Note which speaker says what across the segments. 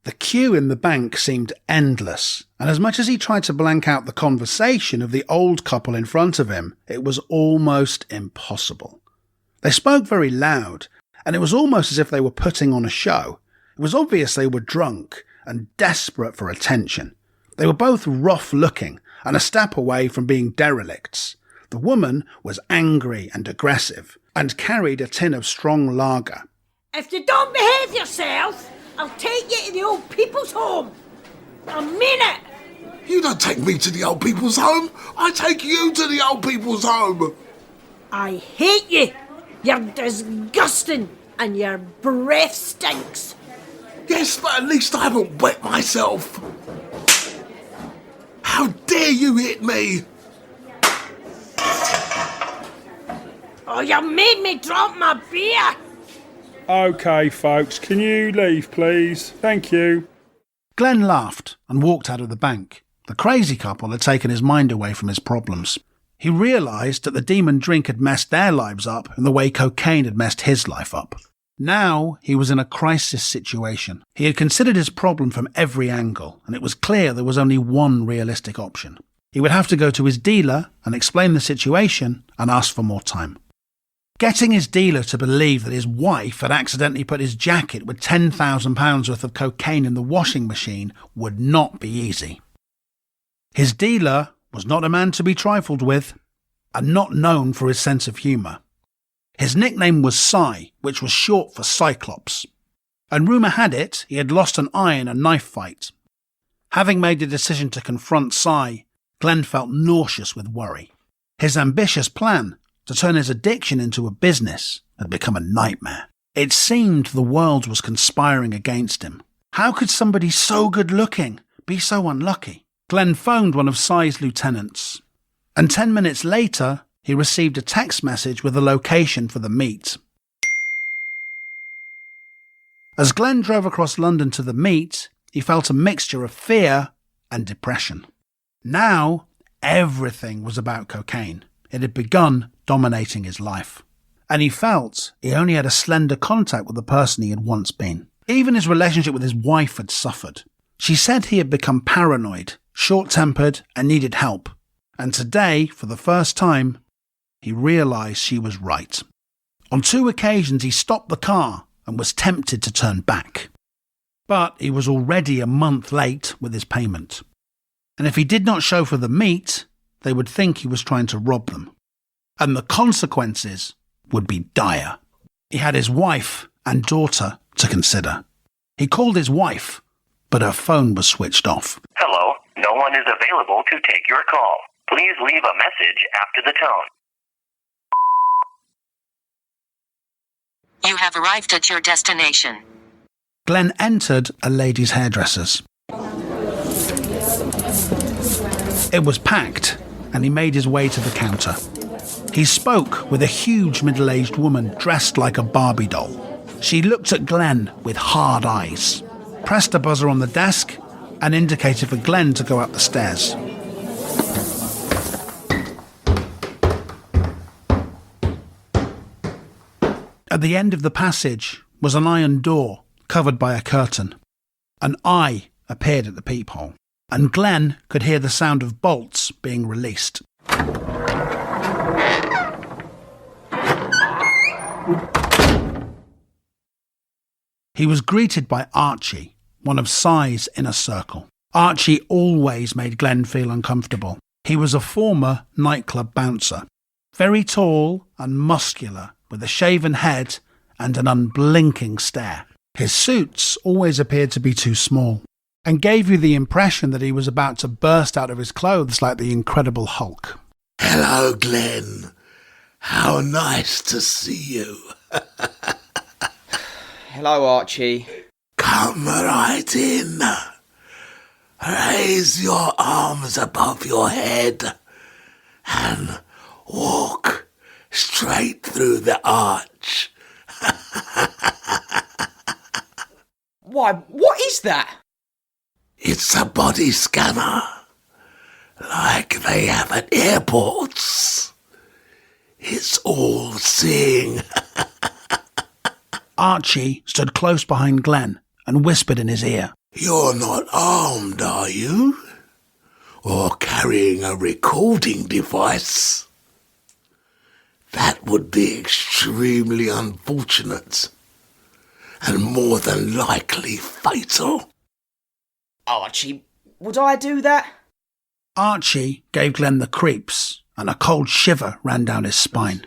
Speaker 1: The queue in the bank seemed endless, and as much as he tried to blank out the conversation of the old couple in front of him, it was almost impossible. They spoke very loud, and it was almost as if they were putting on a show. It was obvious they were drunk and desperate for attention. They were both rough-looking and a step away from being derelicts. The woman was angry and aggressive, and carried a tin of strong lager.
Speaker 2: If you don't behave yourself, I'll take you to the old people's home. I mean it.
Speaker 3: You don't take me to the old people's home. I take you to the old people's home.
Speaker 2: I hate you. You're disgusting and your breath stinks.
Speaker 3: Yes, but at least I haven't wet myself. How dare you hit me?
Speaker 2: Oh, you made me drop my beer.
Speaker 4: OK, folks, can you leave, please? Thank you.
Speaker 1: Glenn laughed and walked out of the bank. The crazy couple had taken his mind away from his problems. He realised that the demon drink had messed their lives up in the way cocaine had messed his life up. Now he was in a crisis situation. He had considered his problem from every angle, and it was clear there was only one realistic option. He would have to go to his dealer and explain the situation and ask for more time. Getting his dealer to believe that his wife had accidentally put his jacket with £10,000 worth of cocaine in the washing machine would not be easy. His dealer was not a man to be trifled with, and not known for his sense of humour. His nickname was Cy, which was short for Cyclops, and rumour had it he had lost an eye in a knife fight. Having made the decision to confront Cy, Glenn felt nauseous with worry. His ambitious plan to turn his addiction into a business had become a nightmare. It seemed the world was conspiring against him. How could somebody so good-looking be so unlucky? Glenn phoned one of Cy's lieutenants, and 10 minutes later he received a text message with a location for the meet. As Glenn drove across London to the meet, he felt a mixture of fear and depression. Now, everything was about cocaine. It had begun dominating his life. And he felt he only had a slender contact with the person he had once been. Even his relationship with his wife had suffered. She said he had become paranoid, short-tempered, and needed help. And today, for the first time, he realised she was right. On 2 occasions he stopped the car and was tempted to turn back. But he was already a month late with his payment. And if he did not show for the meet, they would think he was trying to rob them. And the consequences would be dire. He had his wife and daughter to consider. He called his wife, but her phone was switched off.
Speaker 5: Hello, no one is available to take your call. Please leave a message after the tone.
Speaker 6: You have arrived at your destination.
Speaker 1: Glenn entered a lady's hairdresser's. It was packed, and he made his way to the counter. He spoke with a huge middle-aged woman dressed like a Barbie doll. She looked at Glenn with hard eyes, pressed a buzzer on the desk, and indicated for Glenn to go up the stairs. At the end of the passage was an iron door covered by a curtain. An eye appeared at the peephole, and Glenn could hear the sound of bolts being released. He was greeted by Archie, one of Cy's inner circle. Archie always made Glenn feel uncomfortable. He was a former nightclub bouncer, very tall and muscular, with a shaven head and an unblinking stare. His suits always appeared to be too small, and gave you the impression that he was about to burst out of his clothes like the Incredible Hulk.
Speaker 3: Hello, Glenn. How nice to see you.
Speaker 7: Hello, Archie.
Speaker 3: Come right in. Raise your arms above your head and walk straight through the arch.
Speaker 7: Why, what is that?
Speaker 3: It's a body scanner, like they have at airports. It's all-seeing.
Speaker 1: Archie stood close behind Glenn and whispered in his ear.
Speaker 3: You're not armed, are you? Or carrying a recording device? That would be extremely unfortunate and more than likely fatal.
Speaker 7: Archie, would I do that?
Speaker 1: Archie gave Glenn the creeps, and a cold shiver ran down his spine.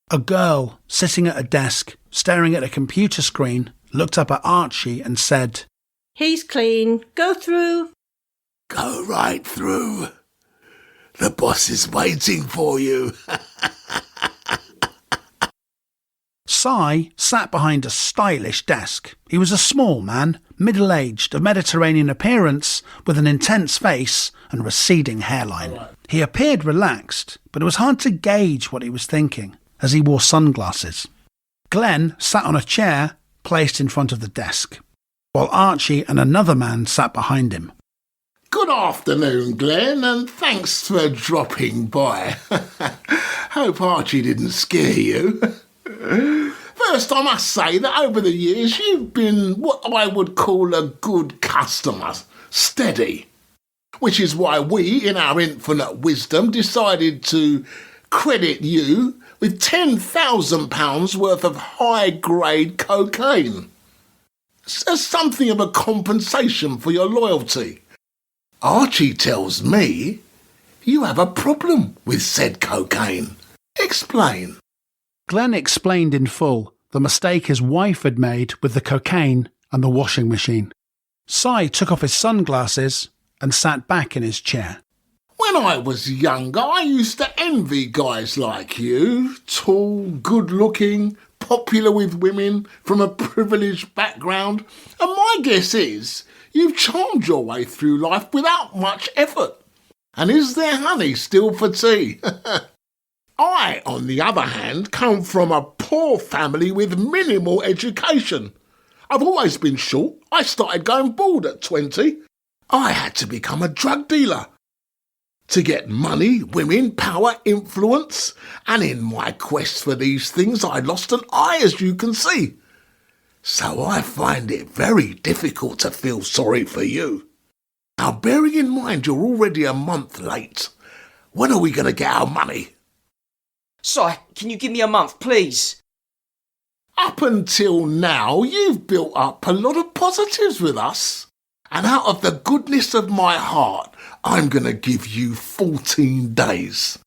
Speaker 1: A girl, sitting at a desk, staring at a computer screen, looked up at Archie and said,
Speaker 2: He's clean. Go through.
Speaker 3: Go right through. The boss is waiting for you.
Speaker 1: Cy sat behind a stylish desk. He was a small man, middle-aged, of Mediterranean appearance, with an intense face and receding hairline. He appeared relaxed, but it was hard to gauge what he was thinking, as he wore sunglasses. Glenn sat on a chair placed in front of the desk, while Archie and another man sat behind him.
Speaker 3: Good afternoon, Glenn, and thanks for dropping by. Hope Archie didn't scare you. First, I must say that over the years you've been what I would call a good customer, steady. Which is why we, in our infinite wisdom, decided to credit you with £10,000 worth of high-grade cocaine. As something of a compensation for your loyalty. Archie tells me you have a problem with said cocaine. Explain.
Speaker 1: Glenn explained in full the mistake his wife had made with the cocaine and the washing machine. Cy took off his sunglasses and sat back in his chair.
Speaker 3: When I was younger, I used to envy guys like you. Tall, good-looking, popular with women, from a privileged background. And my guess is you've charmed your way through life without much effort. And is there honey still for tea? I, on the other hand, come from a poor family with minimal education. I've always been short. I started going bald at 20. I had to become a drug dealer. To get money, women, power, influence. And in my quest for these things, I lost an eye, as you can see. So I find it very difficult to feel sorry for you. Now, bearing in mind you're already a month late, when are we going to get our money?
Speaker 7: Cy, can you give me a month, please?
Speaker 3: Up until now, you've built up a lot of positives with us. And out of the goodness of my heart, I'm going to give you 14 days.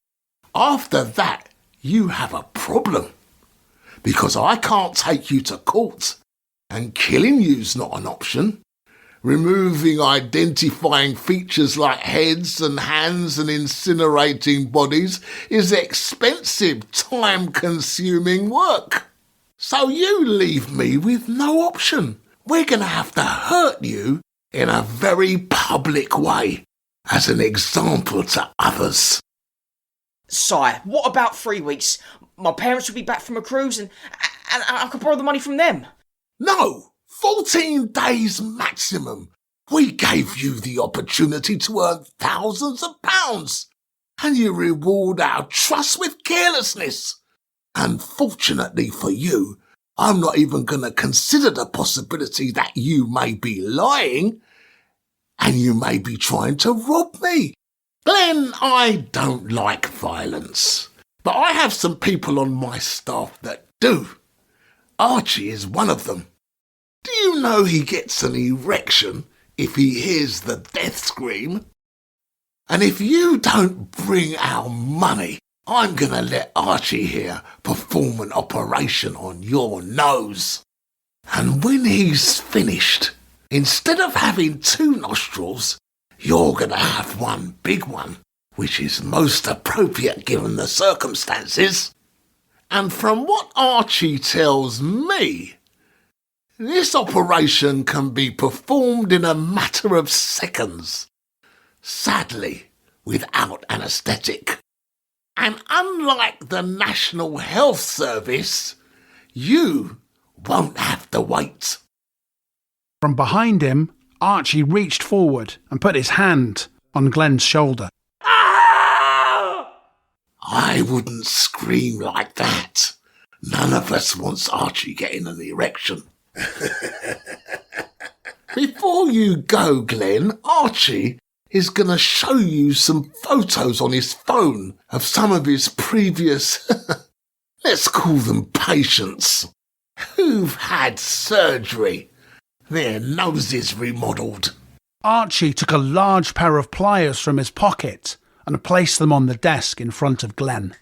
Speaker 3: After that, you have a problem. Because I can't take you to court. And killing you's not an option. Removing identifying features like heads and hands and incinerating bodies is expensive, time-consuming work. So you leave me with no option. We're going to have to hurt you in a very public way, as an example to others.
Speaker 7: Cy, what about 3 weeks? My parents will be back from a cruise and I could borrow the money from them.
Speaker 3: No! 14 days maximum. We gave you the opportunity to earn thousands of pounds, and you reward our trust with carelessness. Unfortunately for you, I'm not even going to consider the possibility that you may be lying, and you may be trying to rob me. Glenn, I don't like violence, but I have some people on my staff that do. Archie is one of them. Do you know he gets an erection if he hears the death scream? And if you don't bring our money, I'm going to let Archie here perform an operation on your nose. And when he's finished, instead of having 2 nostrils, you're going to have one big one, which is most appropriate given the circumstances. And from what Archie tells me, this operation can be performed in a matter of seconds, sadly, without anaesthetic. And unlike the National Health Service, you won't have to wait.
Speaker 1: From behind him, Archie reached forward and put his hand on Glenn's shoulder.
Speaker 3: I wouldn't scream like that. None of us wants Archie getting an erection. Before you go, Glenn, Archie is going to show you some photos on his phone of some of his previous, let's call them patients, who've had surgery. Their noses remodelled.
Speaker 1: Archie took a large pair of pliers from his pocket and placed them on the desk in front of Glenn.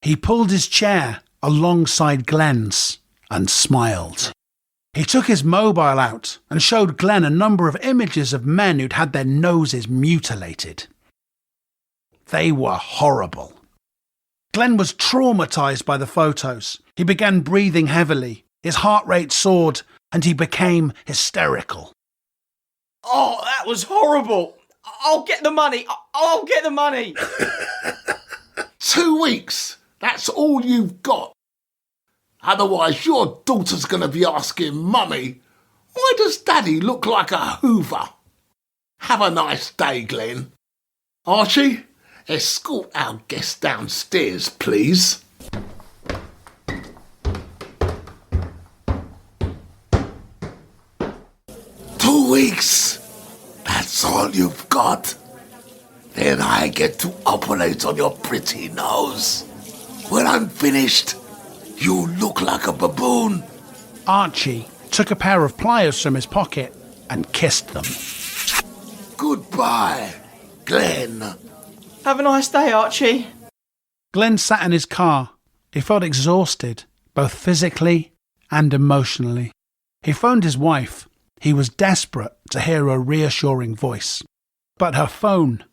Speaker 1: He pulled his chair alongside Glenn's and smiled. He took his mobile out and showed Glenn a number of images of men who'd had their noses mutilated. They were horrible. Glenn was traumatised by the photos. He began breathing heavily, his heart rate soared, and he became hysterical.
Speaker 7: Oh, that was horrible. I'll get the money. I'll get the money.
Speaker 3: 2 weeks. That's all you've got. Otherwise, your daughter's going to be asking Mummy, why does Daddy look like a Hoover? Have a nice day, Glenn. Archie, escort our guest downstairs, please. "2 weeks. That's all you've got. Then I get to operate on your pretty nose. When I'm finished, you look like a baboon."
Speaker 1: Archie took a pair of pliers from his pocket and kissed them.
Speaker 3: "Goodbye, Glenn."
Speaker 7: Have a nice day, Archie.
Speaker 1: Glenn sat in his car. He felt exhausted, both physically and emotionally. He phoned his wife. He was desperate to hear a reassuring voice. But her phone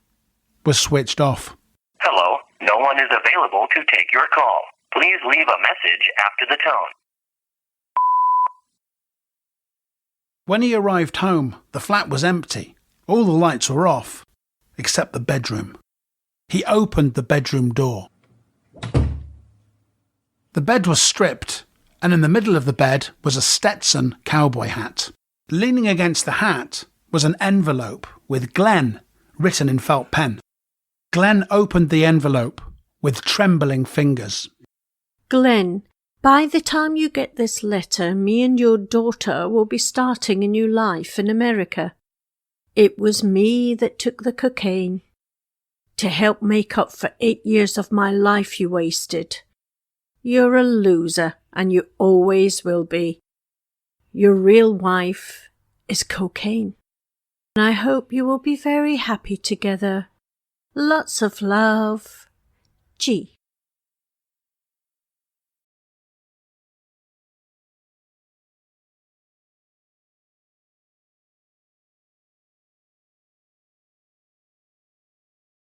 Speaker 1: was switched off.
Speaker 5: Hello, no one is available to take your call. Please leave a message after the tone.
Speaker 1: When he arrived home, the flat was empty. All the lights were off, except the bedroom. He opened the bedroom door. The bed was stripped, and in the middle of the bed was a Stetson cowboy hat. Leaning against the hat was an envelope with Glenn written in felt pen. Glenn opened the envelope with trembling fingers.
Speaker 2: Glenn, by the time you get this letter, me and your daughter will be starting a new life in America. It was me that took the cocaine to help make up for 8 years of my life you wasted. You're a loser, and you always will be. Your real wife is cocaine. And I hope you will be very happy together. Lots of love. G.